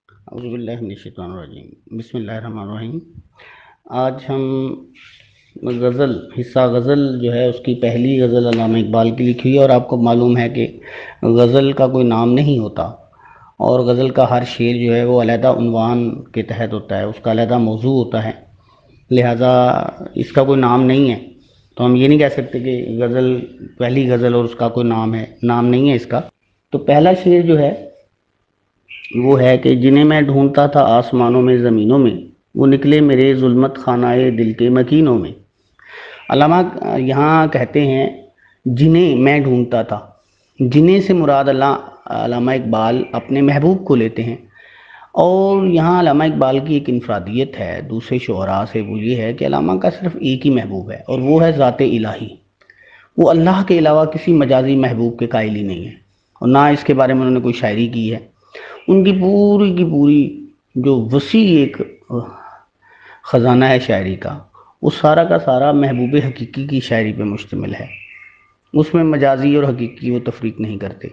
اعوذ باللہ من الشیطان الرجیم، بسم اللہ الرحمن الرحیم۔ آج ہم غزل حصہ غزل جو ہے اس کی پہلی غزل علامہ اقبال کی لکھی ہے، اور آپ کو معلوم ہے کہ غزل کا کوئی نام نہیں ہوتا، اور غزل کا ہر شعر جو ہے وہ علیحدہ عنوان کے تحت ہوتا ہے، اس کا علیحدہ موضوع ہوتا ہے، لہٰذا اس کا کوئی نام نہیں ہے۔ تو ہم یہ نہیں کہہ سکتے کہ غزل پہلی غزل اور اس کا کوئی نام ہے، نام نہیں ہے اس کا۔ تو پہلا شعر جو ہے وہ ہے کہ جنہیں میں ڈھونڈتا تھا آسمانوں میں زمینوں میں، وہ نکلے میرے ظلمت خانہ دل کے مکینوں میں۔ علامہ یہاں کہتے ہیں جنہیں میں ڈھونڈتا تھا، جنہیں سے مراد علامہ اقبال اپنے محبوب کو لیتے ہیں، اور یہاں علامہ اقبال کی ایک انفرادیت ہے دوسرے شعراء سے، وہ یہ ہے کہ علامہ کا صرف ایک ہی محبوب ہے، اور وہ ہے ذات الہی۔ وہ اللہ کے علاوہ کسی مجازی محبوب کے قائل ہی نہیں ہے، اور نہ اس کے بارے میں انہوں نے کوئی شاعری کی ہے۔ ان کی پوری جو وسیع ایک خزانہ ہے شاعری کا، وہ سارا کا سارا محبوب حقیقی کی شاعری پہ مشتمل ہے، اس میں مجازی اور حقیقی وہ تفریق نہیں کرتے۔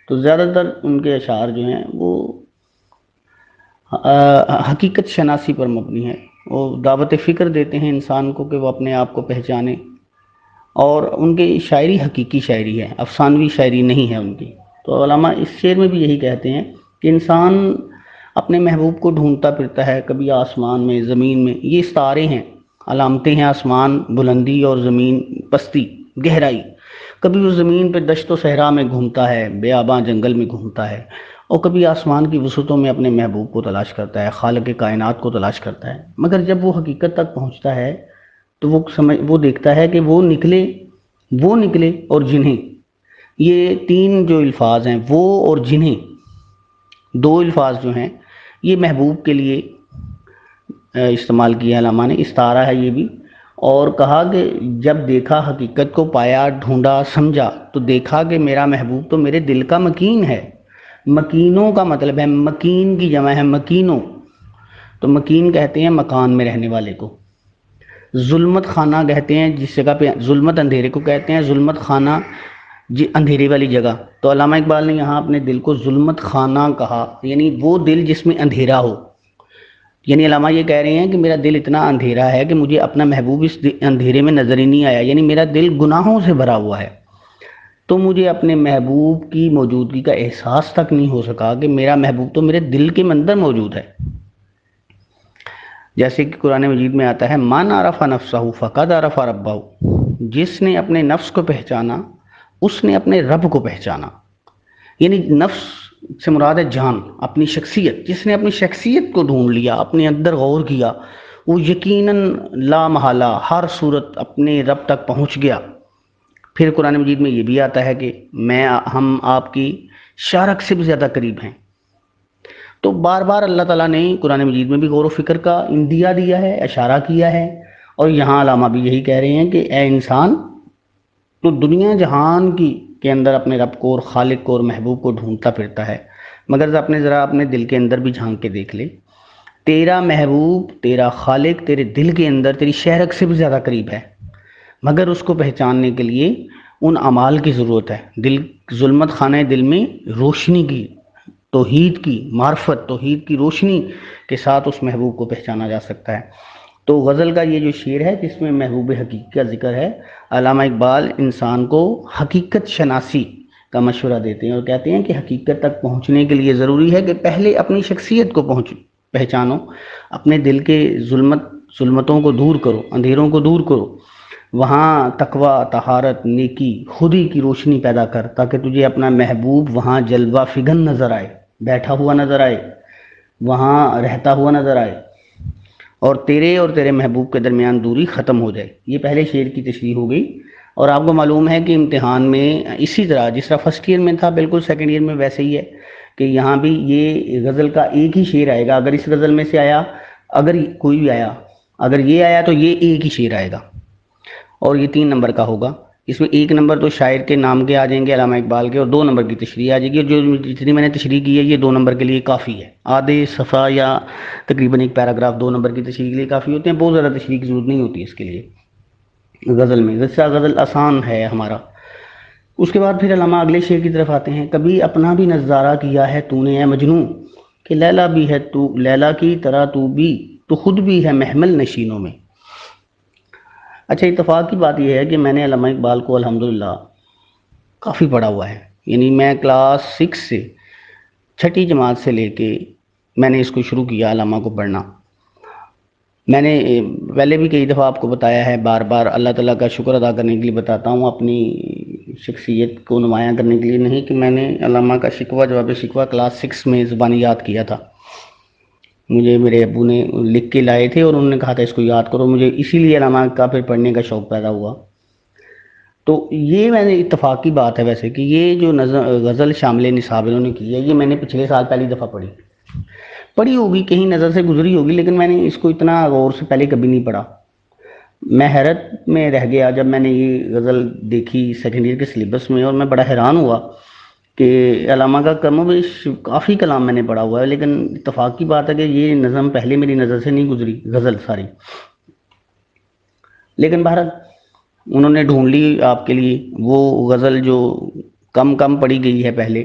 تو زیادہ تر ان کے اشعار جو ہیں وہ حقیقت شناسی پر مبنی ہے، وہ دعوت فکر دیتے ہیں انسان کو کہ وہ اپنے آپ کو پہچانے، اور ان کی شاعری حقیقی شاعری ہے، افسانوی شاعری نہیں ہے ان کی۔ تو علامہ اس شعر میں بھی یہی کہتے ہیں کہ انسان اپنے محبوب کو ڈھونڈتا پھرتا ہے، کبھی آسمان میں، زمین میں، یہ ستارے ہیں، علامتیں ہیں، آسمان بلندی اور زمین پستی گہرائی۔ کبھی وہ زمین پہ دشت و صحرا میں گھومتا ہے، بیاباں جنگل میں گھومتا ہے، اور کبھی آسمان کی وسعتوں میں اپنے محبوب کو تلاش کرتا ہے، خالق کائنات کو تلاش کرتا ہے۔ مگر جب وہ حقیقت تک پہنچتا ہے تو وہ دیکھتا ہے کہ وہ نکلے اور جنہیں، یہ تین جو الفاظ ہیں، وہ اور جنہیں، دو الفاظ جو ہیں یہ محبوب کے لیے استعمال کیا علامہ نے، استعارہ ہے یہ بھی، اور کہا کہ جب دیکھا حقیقت کو، پایا ڈھونڈا سمجھا، تو دیکھا کہ میرا محبوب تو میرے دل کا مکین ہے۔ مکینوں کا مطلب ہے، مکین کی جمع ہے مکینوں، تو مکین کہتے ہیں مکان میں رہنے والے کو۔ ظلمت خانہ کہتے ہیں جس جگہ پہ، ظلمت اندھیرے کو کہتے ہیں، ظلمت خانہ اندھیرے والی جگہ۔ تو علامہ اقبال نے یہاں اپنے دل کو ظلمت خانہ کہا، یعنی وہ دل جس میں اندھیرا ہو۔ یعنی علامہ یہ کہہ رہے ہیں کہ میرا دل اتنا اندھیرا ہے کہ مجھے اپنا محبوب اس اندھیرے میں نظر ہی نہیں آیا، یعنی میرا دل گناہوں سے بھرا ہوا ہے، تو مجھے اپنے محبوب کی موجودگی کا احساس تک نہیں ہو سکا کہ میرا محبوب تو میرے دل کے اندر موجود ہے۔ جیسے کہ قرآن مجید میں آتا ہے من عرف نفسہ فقد عرف ربہ، جس نے اپنے نفس کو پہچانا اس نے اپنے رب کو پہچانا۔ یعنی نفس سے مراد ہے جان، اپنی شخصیت، جس نے اپنی شخصیت کو ڈھونڈ لیا، اپنے اندر غور کیا، وہ یقیناً لا محالہ ہر صورت اپنے رب تک پہنچ گیا۔ پھر قرآن مجید میں یہ بھی آتا ہے کہ ہم آپ کی شارک سے بھی زیادہ قریب ہیں۔ تو بار بار اللہ تعالیٰ نے قرآن مجید میں بھی غور و فکر کا اندیا دیا ہے، اشارہ کیا ہے، اور یہاں علامہ بھی یہی کہہ رہے ہیں کہ اے انسان، تو دنیا جہان کی کے اندر اپنے رب کو اور خالق کو اور محبوب کو ڈھونڈتا پھرتا ہے، مگر ذرا اپنے دل کے اندر بھی جھانک کے دیکھ لے، تیرا محبوب، تیرا خالق تیرے دل کے اندر تیری شہرک سے بھی زیادہ قریب ہے، مگر اس کو پہچاننے کے لیے ان اعمال کی ضرورت ہے۔ ظلمت خانہ دل میں روشنی کی، توحید کی معرفت، توحید کی روشنی کے ساتھ اس محبوب کو پہچانا جا سکتا ہے۔ تو غزل کا یہ جو شعر ہے جس میں محبوب حقیقی کا ذکر ہے، علامہ اقبال انسان کو حقیقت شناسی کا مشورہ دیتے ہیں، اور کہتے ہیں کہ حقیقت تک پہنچنے کے لیے ضروری ہے کہ پہلے اپنی شخصیت کو پہچانو، اپنے دل کے ظلمتوں کو دور کرو، اندھیروں کو دور کرو، وہاں تقوی، طہارت، نیکی، خودی کی روشنی پیدا کر، تاکہ تجھے اپنا محبوب وہاں جلوہ فگن نظر آئے، بیٹھا ہوا نظر آئے، وہاں رہتا ہوا نظر آئے، اور تیرے محبوب کے درمیان دوری ختم ہو جائے۔ یہ پہلے شعر کی تشریح ہو گئی، اور آپ کو معلوم ہے کہ امتحان میں اسی طرح جس طرح فرسٹ ایئر میں تھا، بالکل سیکنڈ ایئر میں ویسے ہی ہے کہ یہاں بھی یہ غزل کا ایک ہی شعر آئے گا۔ اگر اس غزل میں سے آیا، اگر کوئی بھی آیا، اگر یہ آیا تو یہ ایک ہی شعر آئے گا، اور یہ 3 نمبر کا ہوگا۔ اس میں 1 نمبر تو شاعر کے نام کے آ جائیں گے علامہ اقبال کے، اور 2 نمبر کی تشریح آ جائے گی، اور جتنی میں نے تشریح کی ہے یہ 2 نمبر کے لیے کافی ہے۔ آدھے صفحہ یا تقریباً 1 پیراگراف 2 نمبر کی تشریح کے لیے کافی ہوتے ہیں، بہت زیادہ تشریح کی ضرورت نہیں ہوتی اس کے لیے غزل میں، جیسا غزل آسان ہے ہمارا۔ اس کے بعد پھر علامہ اگلے شعر کی طرف آتے ہیں، کبھی اپنا بھی نظارہ کیا ہے تو نے اے مجنوں، کہ لیلا بھی ہے تو، لیلا کی طرح تو بھی، تو خود بھی ہے محمل نشینوں میں۔ اچھا، اتفاق کی بات یہ ہے کہ میں نے علامہ اقبال کو الحمدللہ کافی پڑھا ہوا ہے، یعنی میں کلاس 6 سے 6ٹھی جماعت سے لے کے میں نے اس کو شروع کیا علامہ کو پڑھنا۔ میں نے پہلے بھی کئی دفعہ آپ کو بتایا ہے، بار بار اللہ تعالیٰ کا شکر ادا کرنے کے لیے بتاتا ہوں، اپنی شخصیت کو نمایاں کرنے کے لیے نہیں، کہ میں نے علامہ کا شکوہ جواب شکوہ کلاس 6 میں زبانی یاد کیا تھا۔ مجھے میرے ابو نے لکھ کے لائے تھے اور انہوں نے کہا تھا اس کو یاد کرو، مجھے اسی لیے علامہ کا پھر پڑھنے کا شوق پیدا ہوا۔ تو یہ میں نے اتفاق کی بات ہے ویسے کہ یہ جو غزل شامل نصاب انہوں نے کی ہے، یہ میں نے پچھلے سال پہلی دفعہ پڑھی ہوگی، کہیں نظر سے گزری ہوگی، لیکن میں نے اس کو اتنا غور سے پہلے کبھی نہیں پڑھا۔ میں حیرت میں رہ گیا جب میں نے یہ غزل دیکھی سیکنڈ ایئر کے سلیبس میں، اور میں بڑا حیران ہوا کہ علامہ کا کم و بیش کافی کلام میں نے پڑھا ہوا ہے، لیکن اتفاق کی بات ہے کہ یہ نظم پہلے میری نظر سے نہیں گزری، غزل ساری۔ لیکن بہرحال انہوں نے ڈھونڈ لی آپ کے لیے وہ غزل جو کم پڑھی گئی ہے پہلے۔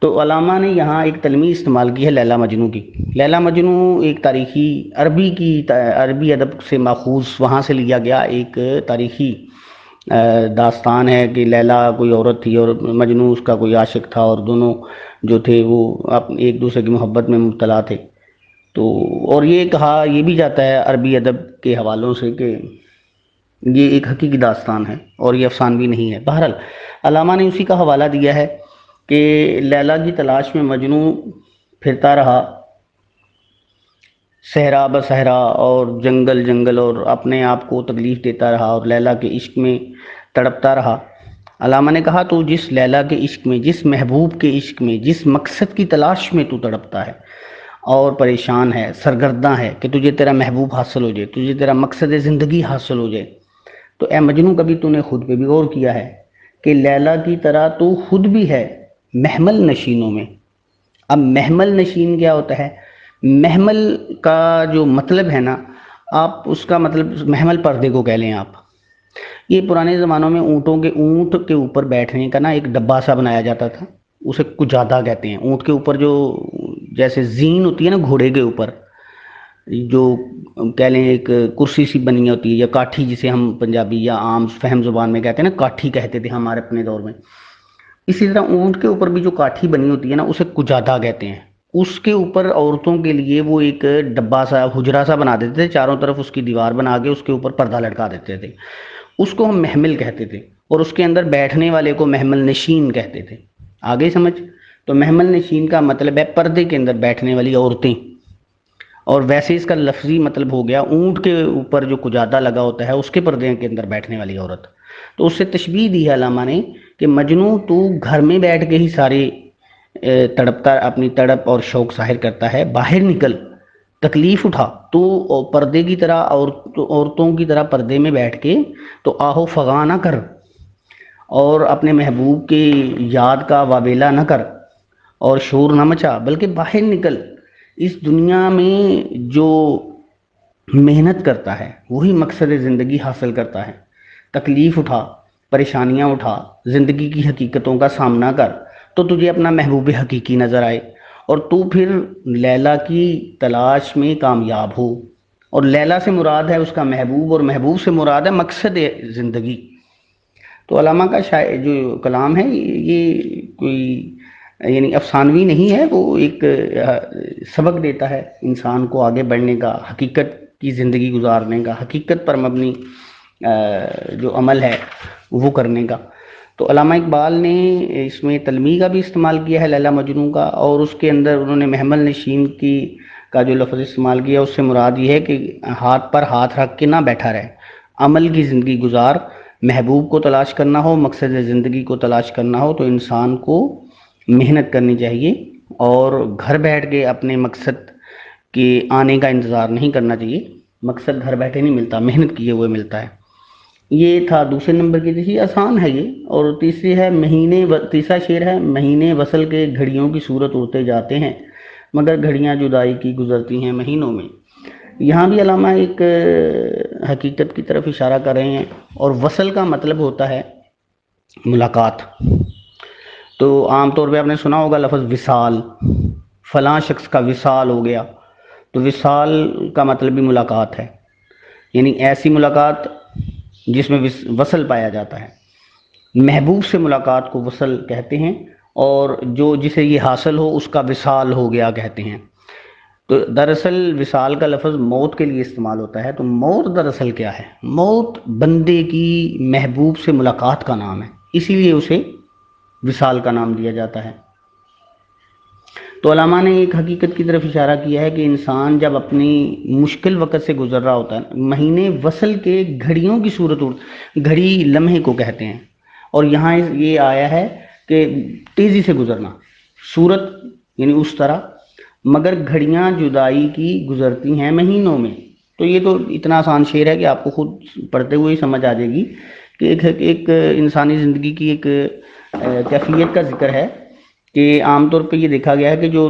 تو علامہ نے یہاں ایک تلمیح استعمال کی ہے لیلا مجنوں کی۔ لیلا مجنوں ایک تاریخی عربی ادب سے ماخوذ، وہاں سے لیا گیا ایک تاریخی داستان ہے کہ لیلا کوئی عورت تھی اور مجنوں اس کا کوئی عاشق تھا، اور دونوں جو تھے وہ ایک دوسرے کی محبت میں مبتلا تھے۔ تو اور یہ کہا یہ بھی جاتا ہے عربی ادب کے حوالوں سے کہ یہ ایک حقیقی داستان ہے اور یہ افسانوی نہیں ہے۔ بہرحال علامہ نے اسی کا حوالہ دیا ہے کہ لیلا کی تلاش میں مجنوں پھرتا رہا صحرا بصحرا اور جنگل اور اپنے آپ کو تکلیف دیتا رہا اور لیلا کے عشق میں تڑپتا رہا۔ علامہ نے کہا تو جس لیلا کے عشق میں، جس محبوب کے عشق میں، جس مقصد کی تلاش میں تو تڑپتا ہے اور پریشان ہے، سرگرداں ہے کہ تجھے تیرا محبوب حاصل ہو جائے، تجھے تیرا مقصد زندگی حاصل ہو جائے، تو اے مجنوں کبھی تو نے خود پہ بھی غور کیا ہے کہ لیلا کی طرح تو خود بھی ہے محمل نشینوں میں۔ اب محمل نشین کیا ہوتا ہے؟ محمل کا جو مطلب ہے نا، آپ اس کا مطلب محمل پردے کو کہہ لیں آپ۔ یہ پرانے زمانوں میں اونٹ کے اوپر بیٹھنے کا نا ایک ڈبہ سا بنایا جاتا تھا، اسے کجادہ کہتے ہیں۔ اونٹ کے اوپر جو جیسے زین ہوتی ہے نا گھوڑے کے اوپر، جو کہہ لیں ایک کرسی سی بنی ہوتی ہے، یا کاٹھی جسے ہم پنجابی یا عام فہم زبان میں کہتے ہیں نا، کاٹھی کہتے تھے ہمارے اپنے دور میں۔ اسی طرح اونٹ کے اوپر بھی جو کاٹھی بنی ہوتی ہے نا، اسے کجادہ کہتے ہیں۔ اس کے اوپر عورتوں کے لیے وہ ایک ڈبہ سا حجرہ سا بنا دیتے تھے، چاروں طرف اس کی دیوار بنا کے اس کے اوپر پردہ لٹکا دیتے تھے، اس کو ہم محمل کہتے تھے، اور اس کے اندر بیٹھنے والے کو محمل نشین کہتے تھے۔ آگے سمجھ؟ تو محمل نشین کا مطلب ہے پردے کے اندر بیٹھنے والی عورتیں، اور ویسے اس کا لفظی مطلب ہو گیا اونٹ کے اوپر جو کجادہ لگا ہوتا ہے اس کے پردے کے اندر بیٹھنے والی عورت۔ تو اس سے تشبیہ دی ہے علامہ نے کہ مجنوں تو گھر میں بیٹھ کے ہی سارے تڑپتا، اپنی تڑپ اور شوق ظاہر کرتا ہے، باہر نکل، تکلیف اٹھا تو پردے کی طرح عورتوں کی طرح پردے میں بیٹھ کے تو آہو فغاں نہ کر، اور اپنے محبوب کی یاد کا واویلا نہ کر اور شور نہ مچا، بلکہ باہر نکل۔ اس دنیا میں جو محنت کرتا ہے وہی مقصد زندگی حاصل کرتا ہے۔ تکلیف اٹھا، پریشانیاں اٹھا، زندگی کی حقیقتوں کا سامنا کر، تو تجھے اپنا محبوب حقیقی نظر آئے، اور تو پھر لیلا کی تلاش میں کامیاب ہو۔ اور لیلا سے مراد ہے اس کا محبوب، اور محبوب سے مراد ہے مقصد زندگی۔ تو علامہ کا جو کلام ہے یہ کوئی یعنی افسانوی نہیں ہے، وہ ایک سبق دیتا ہے انسان کو آگے بڑھنے کا، حقیقت کی زندگی گزارنے کا، حقیقت پر مبنی جو عمل ہے وہ کرنے کا۔ تو علامہ اقبال نے اس میں تلمیح کا بھی استعمال کیا ہے لیلا مجنوں کا، اور اس کے اندر انہوں نے محمل نشین کا جو لفظ استعمال کیا اس سے مراد یہ ہے کہ ہاتھ پر ہاتھ رکھ کے نہ بیٹھا رہے، عمل کی زندگی گزار۔ محبوب کو تلاش کرنا ہو، مقصد زندگی کو تلاش کرنا ہو، تو انسان کو محنت کرنی چاہیے، اور گھر بیٹھ کے اپنے مقصد کے آنے کا انتظار نہیں کرنا چاہیے۔ مقصد گھر بیٹھے نہیں ملتا، محنت کیے ہوئے ملتا ہے۔ یہ تھا دوسرے نمبر کی چیز، آسان ہے یہ۔ اور تیسری ہے تیسرا شعر ہے، مہینے وصل کے گھڑیوں کی صورت اڑتے جاتے ہیں، مگر گھڑیاں جدائی کی گزرتی ہیں مہینوں میں۔ یہاں بھی علامہ ایک حقیقت کی طرف اشارہ کر رہے ہیں، اور وصل کا مطلب ہوتا ہے ملاقات۔ تو عام طور پہ آپ نے سنا ہوگا لفظ وصال، فلاں شخص کا وصال ہو گیا، تو وصال کا مطلب بھی ملاقات ہے، یعنی ایسی ملاقات جس میں وصل پایا جاتا ہے۔ محبوب سے ملاقات کو وصل کہتے ہیں، اور جو جسے یہ حاصل ہو اس کا وصال ہو گیا کہتے ہیں۔ تو دراصل وصال کا لفظ موت کے لیے استعمال ہوتا ہے۔ تو موت دراصل کیا ہے؟ موت بندے کی محبوب سے ملاقات کا نام ہے، اسی لیے اسے وصال کا نام دیا جاتا ہے۔ تو علماء نے ایک حقیقت کی طرف اشارہ کیا ہے کہ انسان جب اپنی مشکل وقت سے گزر رہا ہوتا ہے، مہینے وصل کے گھڑیوں کی صورت گھڑی لمحے کو کہتے ہیں، اور یہاں یہ آیا ہے کہ تیزی سے گزرنا، صورت یعنی اس طرح، مگر گھڑیاں جدائی کی گزرتی ہیں مہینوں میں۔ تو یہ تو اتنا آسان شعر ہے کہ آپ کو خود پڑھتے ہوئے ہی سمجھ آ جائے گی کہ ایک انسانی زندگی کی ایک کیفیت کا ذکر ہے کہ عام طور پہ یہ دیکھا گیا ہے کہ جو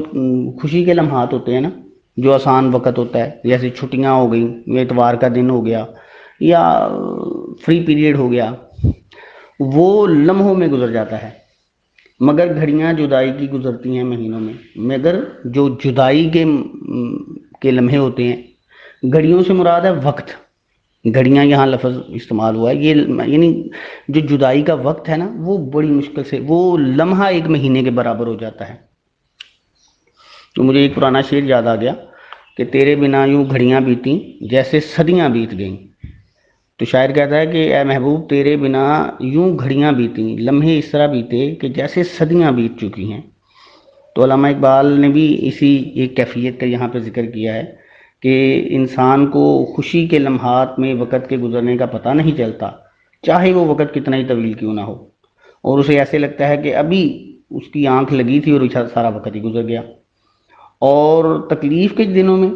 خوشی کے لمحات ہوتے ہیں نا، جو آسان وقت ہوتا ہے، جیسے چھٹیاں ہو گئیں، یا اتوار کا دن ہو گیا، یا فری پیریڈ ہو گیا، وہ لمحوں میں گزر جاتا ہے، مگر گھڑیاں جدائی کی گزرتی ہیں مہینوں میں۔ مگر جو جدائی کے لمحے ہوتے ہیں، گھڑیوں سے مراد ہے وقت، گھڑیاں یہاں لفظ استعمال ہوا ہے، یہ یعنی جو جدائی کا وقت ہے نا، وہ بڑی مشکل سے، وہ لمحہ ایک مہینے کے برابر ہو جاتا ہے۔ تو مجھے ایک پرانا شعر یاد آ گیا کہ تیرے بنا یوں گھڑیاں بیتیں جیسے صدیاں بیت گئیں۔ تو شاعر کہتا ہے کہ اے محبوب تیرے بنا یوں گھڑیاں بیتیں، لمحے اس طرح بیتے کہ جیسے صدیاں بیت چکی ہیں۔ تو علامہ اقبال نے بھی اسی ایک کیفیت کا یہاں پہ ذکر کیا ہے کہ انسان کو خوشی کے لمحات میں وقت کے گزرنے کا پتہ نہیں چلتا، چاہے وہ وقت کتنا ہی طویل کیوں نہ ہو، اور اسے ایسے لگتا ہے کہ ابھی اس کی آنکھ لگی تھی اور سارا وقت ہی گزر گیا۔ اور تکلیف کے دنوں میں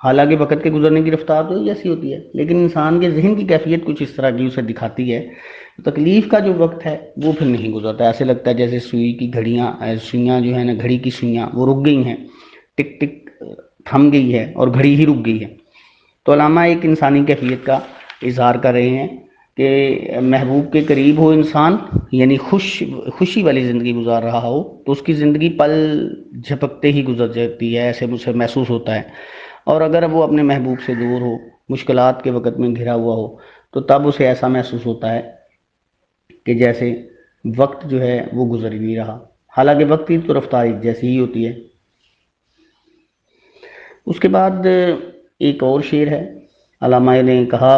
حالانکہ وقت کے گزرنے کی رفتار تو جیسی ہوتی ہے، لیکن انسان کے ذہن کی کیفیت کچھ اس طرح کی اسے دکھاتی ہے، تکلیف کا جو وقت ہے وہ پھر نہیں گزرتا، ایسے لگتا ہے جیسے سوئی کی گھڑیاں، سوئیاں جو ہے نا، گھڑی کی سوئیاں وہ رک گئی ہیں، ٹک ٹک تھم گئی ہے اور گھڑی ہی رک گئی ہے۔ تو علامہ ایک انسانی کیفیت کا اظہار کر رہے ہیں کہ محبوب کے قریب ہو انسان، یعنی خوشی والی زندگی گزار رہا ہو، تو اس کی زندگی پل جھپکتے ہی گزر جاتی ہے، ایسے مجھے محسوس ہوتا ہے۔ اور اگر وہ اپنے محبوب سے دور ہو، مشکلات کے وقت میں گھرا ہوا ہو، تو تب اسے ایسا محسوس ہوتا ہے کہ جیسے وقت جو ہے وہ گزر ہی نہیں رہا، حالانکہ وقت کی تو رفتار جیسی ہی ہوتی ہے۔ اس کے بعد ایک اور شعر ہے، علامہ نے کہا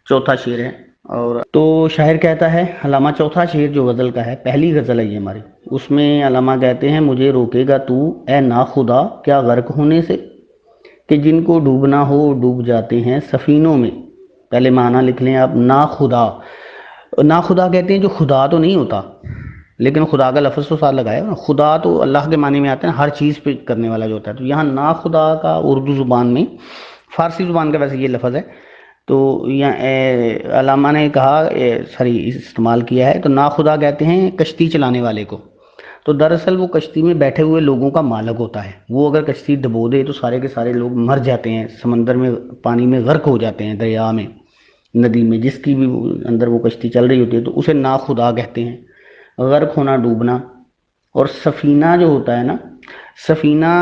چوتھا شعر ہے، اور تو شاعر کہتا ہے، علامہ چوتھا شعر جو غزل کا ہے، پہلی غزل ہے یہ ہماری، اس میں علامہ کہتے ہیں مجھے روکے گا تو اے ناخدا کیا غرق ہونے سے، کہ جن کو ڈوبنا ہو ڈوب جاتے ہیں سفینوں میں۔ پہلے معنی لکھ لیں آپ، ناخدا، ناخدا کہتے ہیں جو خدا تو نہیں ہوتا، لیکن خدا کا لفظ تو ساتھ لگایا نا، خدا تو اللہ کے معنی میں آتا ہے ہر چیز پہ کرنے والا جو ہوتا ہے، تو یہاں ناخدا کا اردو زبان میں، فارسی زبان کا ویسے یہ لفظ ہے، تو یہاں علامہ نے کہا استعمال کیا ہے، تو ناخدا کہتے ہیں کشتی چلانے والے کو۔ تو دراصل وہ کشتی میں بیٹھے ہوئے لوگوں کا مالک ہوتا ہے، وہ اگر کشتی ڈبو دے تو سارے کے سارے لوگ مر جاتے ہیں، سمندر میں پانی میں غرق ہو جاتے ہیں، دریا میں، ندی میں، جس کی بھی اندر وہ کشتی چل رہی ہوتی ہے، تو اسے ناخدا کہتے ہیں، غرق ہونا، ڈوبنا۔ اور سفینہ جو ہوتا ہے نا، سفینہ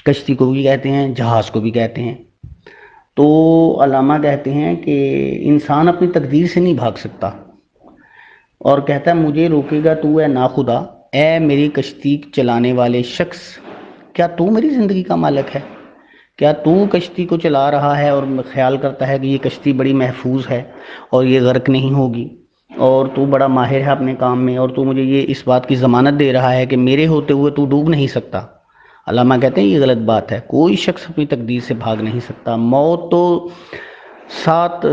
کشتی کو بھی کہتے ہیں، جہاز کو بھی کہتے ہیں۔ تو علامہ کہتے ہیں کہ انسان اپنی تقدیر سے نہیں بھاگ سکتا، اور کہتا ہے مجھے روکے گا تو اے ناخدا، اے میری کشتی چلانے والے شخص، کیا تو میری زندگی کا مالک ہے؟ کیا تو کشتی کو چلا رہا ہے اور خیال کرتا ہے کہ یہ کشتی بڑی محفوظ ہے اور یہ غرق نہیں ہوگی، اور تو بڑا ماہر ہے اپنے کام میں، اور تو مجھے یہ اس بات کی ضمانت دے رہا ہے کہ میرے ہوتے ہوئے تو ڈوب نہیں سکتا؟ علامہ کہتے ہیں یہ غلط بات ہے، کوئی شخص اپنی تقدیر سے بھاگ نہیں سکتا۔ موت تو 7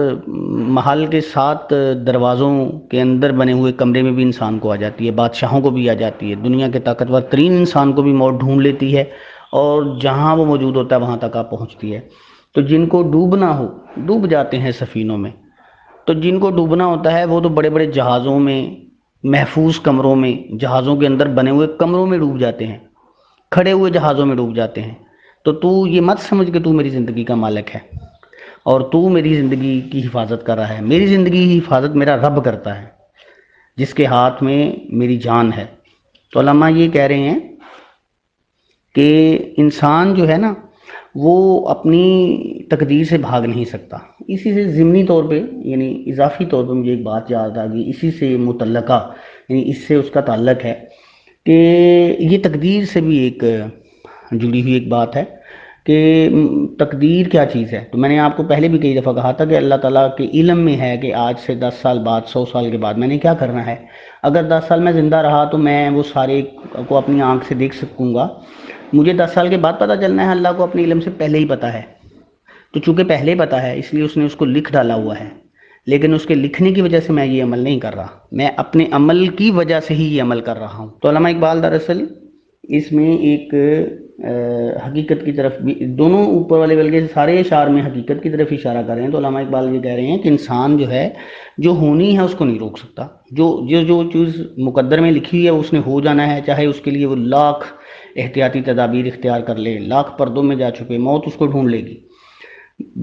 محل کے 7 دروازوں کے اندر بنے ہوئے کمرے میں بھی انسان کو آ جاتی ہے، بادشاہوں کو بھی آ جاتی ہے، دنیا کے طاقتور ترین انسان کو بھی موت ڈھونڈ لیتی ہے، اور جہاں وہ موجود ہوتا ہے وہاں تک آپ پہنچتی ہے۔ تو جن کو ڈوبنا ہو ڈوب جاتے ہیں سفینوں میں، تو جن کو ڈوبنا ہوتا ہے وہ تو بڑے بڑے جہازوں میں، محفوظ کمروں میں، جہازوں کے اندر بنے ہوئے کمروں میں ڈوب جاتے ہیں، کھڑے ہوئے جہازوں میں ڈوب جاتے ہیں۔ تو یہ مت سمجھ کہ تو میری زندگی کا مالک ہے اور تو میری زندگی کی حفاظت کر رہا ہے، میری زندگی کی حفاظت میرا رب کرتا ہے جس کے ہاتھ میں میری جان ہے۔ تو علماء یہ کہہ رہے ہیں کہ انسان جو ہے نا وہ اپنی تقدیر سے بھاگ نہیں سکتا. اسی سے ضمنی طور پہ یعنی اضافی طور پہ مجھے ایک بات یاد آ گئی، اسی سے متعلقہ یعنی اس سے اس کا تعلق ہے کہ یہ تقدیر سے بھی ایک جڑی ہوئی ایک بات ہے کہ تقدیر کیا چیز ہے. تو میں نے آپ کو پہلے بھی کئی دفعہ کہا تھا کہ اللہ تعالیٰ کے علم میں ہے کہ آج سے 10 سال بعد 100 سال کے بعد میں نے کیا کرنا ہے. اگر 10 سال میں زندہ رہا تو میں وہ سارے کو اپنی آنکھ سے دیکھ سکوں گا. مجھے 10 سال کے بعد پتہ چلنا ہے، اللہ کو اپنے علم سے پہلے ہی پتہ ہے. تو چونکہ پہلے پتہ ہے اس لیے اس نے اس کو لکھ ڈالا ہوا ہے، لیکن اس کے لکھنے کی وجہ سے میں یہ عمل نہیں کر رہا، میں اپنے عمل کی وجہ سے ہی یہ عمل کر رہا ہوں. تو علامہ اقبال دراصل اس میں ایک حقیقت کی طرف بھی، دونوں اوپر والے بلکہ سارے اشعار میں حقیقت کی طرف اشارہ کر رہے ہیں. تو علامہ اقبال یہ کہہ رہے ہیں کہ انسان جو ہے جو ہونی ہے اس کو نہیں روک سکتا. جو چیز مقدر میں لکھی ہوئی ہے اس نے ہو جانا ہے، چاہے اس کے لیے وہ لاکھ احتیاطی تدابیر اختیار کر لے، لاکھ پردوں میں جا چھپے، موت اس کو ڈھونڈ لے گی.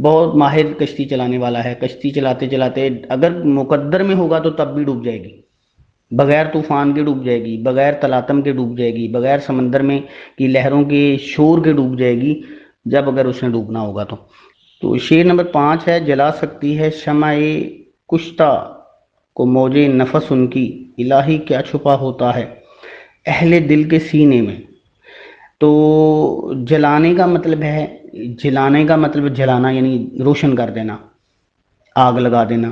بہت ماہر کشتی چلانے والا ہے، کشتی چلاتے چلاتے اگر مقدر میں ہوگا تو تب بھی ڈوب جائے گی، بغیر طوفان کے ڈوب جائے گی، بغیر تلاطم کے ڈوب جائے گی، بغیر سمندر میں کی لہروں کے شور کے ڈوب جائے گی، جب اگر اس نے ڈوبنا ہوگا تو شعر نمبر 5 ہے: جلا سکتی ہے شمع کشتہ کو موج نفس ان کی، الہی کیا چھپا ہوتا ہے اہل دل کے سینے میں. تو جلانے کا مطلب ہے، جلانے کا مطلب جلانا یعنی روشن کر دینا، آگ لگا دینا.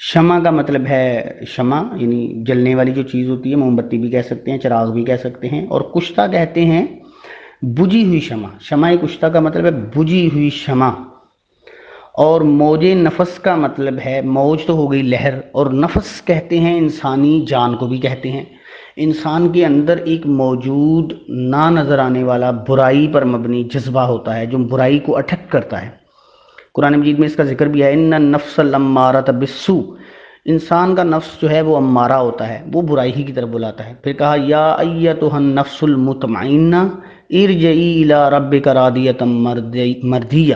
شمع کا مطلب ہے شمع یعنی جلنے والی جو چیز ہوتی ہے، موم بتی بھی کہہ سکتے ہیں، چراغ بھی کہہ سکتے ہیں. اور کشتہ کہتے ہیں بجھی ہوئی شمع، شمع کشتہ کا مطلب ہے بجھی ہوئی شمع. اور موج نفس کا مطلب ہے، موج تو ہو گئی لہر، اور نفس کہتے ہیں انسانی جان کو بھی کہتے ہیں. انسان کے اندر ایک موجود نہ نظر آنے والا برائی پر مبنی جذبہ ہوتا ہے جو برائی کو اٹھک کرتا ہے. قرآن مجید میں اس کا ذکر بھی ہے، ان النفس لامارۃ بالسوء، انسان کا نفس جو ہے وہ امارہ ہوتا ہے، وہ برائی ہی کی طرف بلاتا ہے. پھر کہا یا ایتھا النفس المطمئنہ ارجعی الی ربک راضیۃ مرضیہ.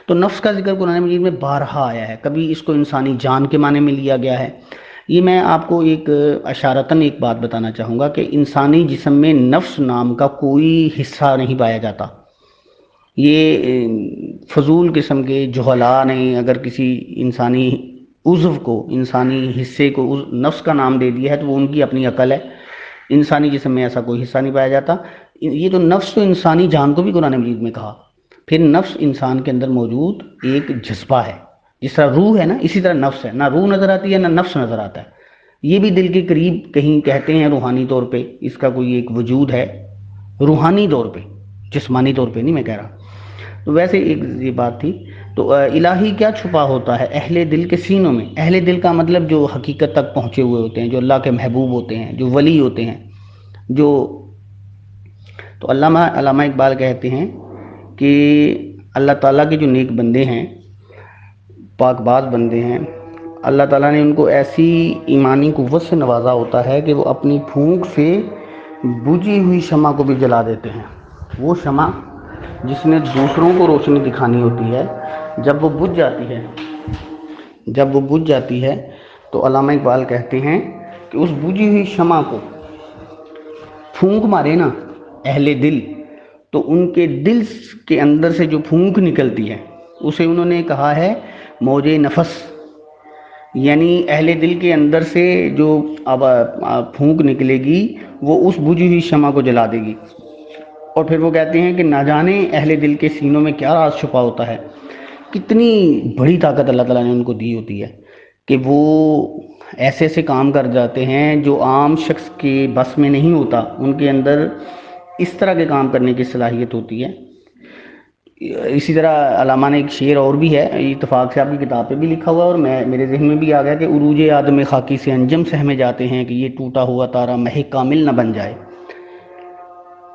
تو نفس کا ذکر قرآن مجید میں بارہا آیا ہے، کبھی اس کو انسانی جان کے معنی میں لیا گیا ہے. یہ میں آپ کو ایک اشارتاً ایک بات بتانا چاہوں گا کہ انسانی جسم میں نفس نام کا کوئی حصہ نہیں پایا جاتا. یہ فضول قسم کے جہلاء نے اگر کسی انسانی عضو کو، انسانی حصے کو نفس کا نام دے دیا ہے تو وہ ان کی اپنی عقل ہے. انسانی جسم میں ایسا کوئی حصہ نہیں پایا جاتا. یہ تو نفس تو انسانی جان کو بھی قرآن مجید میں کہا. پھر نفس انسان کے اندر موجود ایک جذبہ ہے، جس طرح روح ہے نا اسی طرح نفس ہے. نہ روح نظر آتی ہے نہ نفس نظر آتا ہے. یہ بھی دل کے قریب کہیں کہتے ہیں روحانی طور پہ اس کا کوئی ایک وجود ہے، روحانی طور پہ، جسمانی طور پہ نہیں میں کہہ رہا. تو ویسے ایک یہ بات تھی. تو الہی کیا چھپا ہوتا ہے اہل دل کے سینوں میں. اہل دل کا مطلب جو حقیقت تک پہنچے ہوئے ہوتے ہیں، جو اللہ کے محبوب ہوتے ہیں، جو ولی ہوتے ہیں، جو تو علامہ اقبال کہتے ہیں کہ اللہ تعالیٰ کے جو نیک بندے ہیں، پاک باز بندے ہیں، اللہ تعالیٰ نے ان کو ایسی ایمانی قوت سے نوازا ہوتا ہے کہ وہ اپنی پھونک سے بجھی ہوئی شمع کو بھی جلا دیتے ہیں. وہ شمع جس نے دوسروں کو روشنی دکھانی ہوتی ہے، جب وہ بجھ جاتی ہے تو علامہ اقبال کہتے ہیں کہ اس بجھی ہوئی شمع کو پھونک مارے نا اہل دل، تو ان کے دل کے اندر سے جو پھونک نکلتی ہے اسے انہوں نے کہا ہے موج نفس. یعنی اہل دل کے اندر سے جو اب پھونک نکلے گی وہ اس بجھی ہوئی شمع کو جلا دے گی. اور پھر وہ کہتے ہیں کہ نہ جانے اہل دل کے سینوں میں کیا راز چھپا ہوتا ہے. کتنی بڑی طاقت اللہ تعالیٰ نے ان کو دی ہوتی ہے کہ وہ ایسے ایسے کام کر جاتے ہیں جو عام شخص کے بس میں نہیں ہوتا. ان کے اندر اس طرح کے کام کرنے کی صلاحیت ہوتی ہے. اسی طرح علامہ نے ایک شعر اور بھی ہے، اتفاق سے آپ کی کتاب پہ بھی لکھا ہوا اور میرے ذہن میں بھی آ گیا کہ عروج آدم خاکی سے انجم سہمے جاتے ہیں کہ یہ ٹوٹا ہوا تارا مہ کامل نہ بن جائے.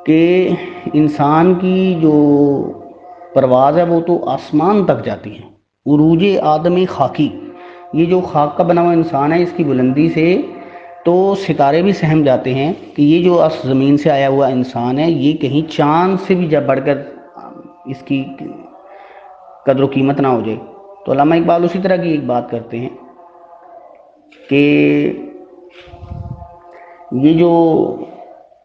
کہ انسان کی جو پرواز ہے وہ تو آسمان تک جاتی ہے. عروج آدم خاکی، یہ جو خاک کا بنا ہوا انسان ہے، اس کی بلندی سے تو ستارے بھی سہم جاتے ہیں کہ یہ جو زمین سے آیا ہوا انسان ہے یہ کہیں چاند سے بھی جب بڑھ کر اس کی قدر و قیمت نہ ہو جائے. تو علامہ اقبال اسی طرح کی ایک بات کرتے ہیں کہ یہ جو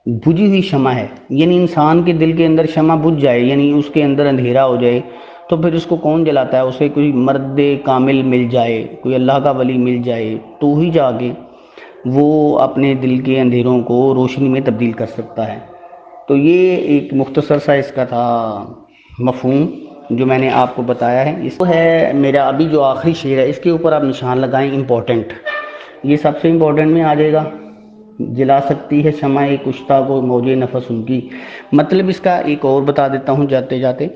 بجھی ہوئی شمع ہے، یعنی انسان کے دل کے اندر شمع بجھ جائے، یعنی اس کے اندر اندھیرا ہو جائے، تو پھر اس کو کون جلاتا ہے؟ اسے کوئی مرد کامل مل جائے، کوئی اللہ کا ولی مل جائے، تو ہی جا کے وہ اپنے دل کے اندھیروں کو روشنی میں تبدیل کر سکتا ہے۔ تو یہ ایک مختصر سا اس کا تھا مفہوم جو میں نے آپ کو بتایا ہے۔ اس کو ہے میرا ابھی جو آخری شعر ہے، اس کے اوپر آپ نشان لگائیں امپورٹنٹ، یہ سب سے امپورٹنٹ میں آ جائے گا۔ جلا سکتی ہے شمع کشتہ کو موج نفس ان کی۔ مطلب اس کا ایک اور بتا دیتا ہوں جاتے جاتے،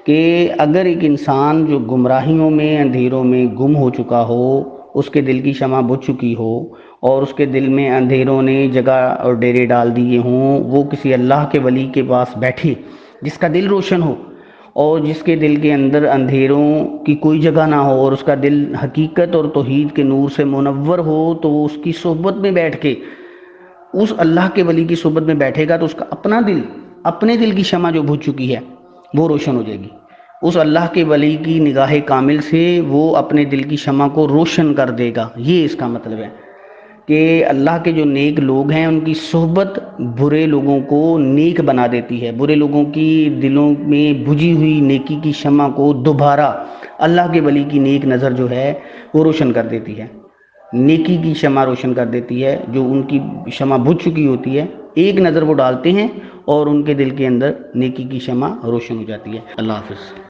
کہ اگر ایک انسان جو گمراہیوں میں اندھیروں میں گم ہو چکا ہو، اس کے دل کی شمع بجھ چکی ہو، اور اس کے دل میں اندھیروں نے جگہ اور ڈیرے ڈال دیے ہوں، وہ کسی اللہ کے ولی کے پاس بیٹھے جس کا دل روشن ہو، اور جس کے دل کے اندر اندھیروں کی کوئی جگہ نہ ہو، اور اس کا دل حقیقت اور توحید کے نور سے منور ہو، تو وہ اس کی صحبت میں بیٹھ کے، اس اللہ کے ولی کی صحبت میں بیٹھے گا، تو اس کا اپنے دل کی شمع جو بجھ چکی ہے وہ روشن ہو جائے گی۔ اس اللہ کے ولی کی نگاہ کامل سے وہ اپنے دل کی شمع کو روشن کر دے گا۔ یہ اس کا مطلب ہے کہ اللہ کے جو نیک لوگ ہیں ان کی صحبت برے لوگوں کو نیک بنا دیتی ہے، برے لوگوں کی دلوں میں بجھی ہوئی نیکی کی شمع کو دوبارہ اللہ کے ولی کی نیک نظر جو ہے وہ روشن کر دیتی ہے، نیکی کی شمع روشن کر دیتی ہے۔ جو ان کی شمع بجھ چکی ہوتی ہے، ایک نظر وہ ڈالتے ہیں اور ان کے دل کے اندر نیکی کی شمع روشن ہو جاتی ہے۔ اللہ حافظ۔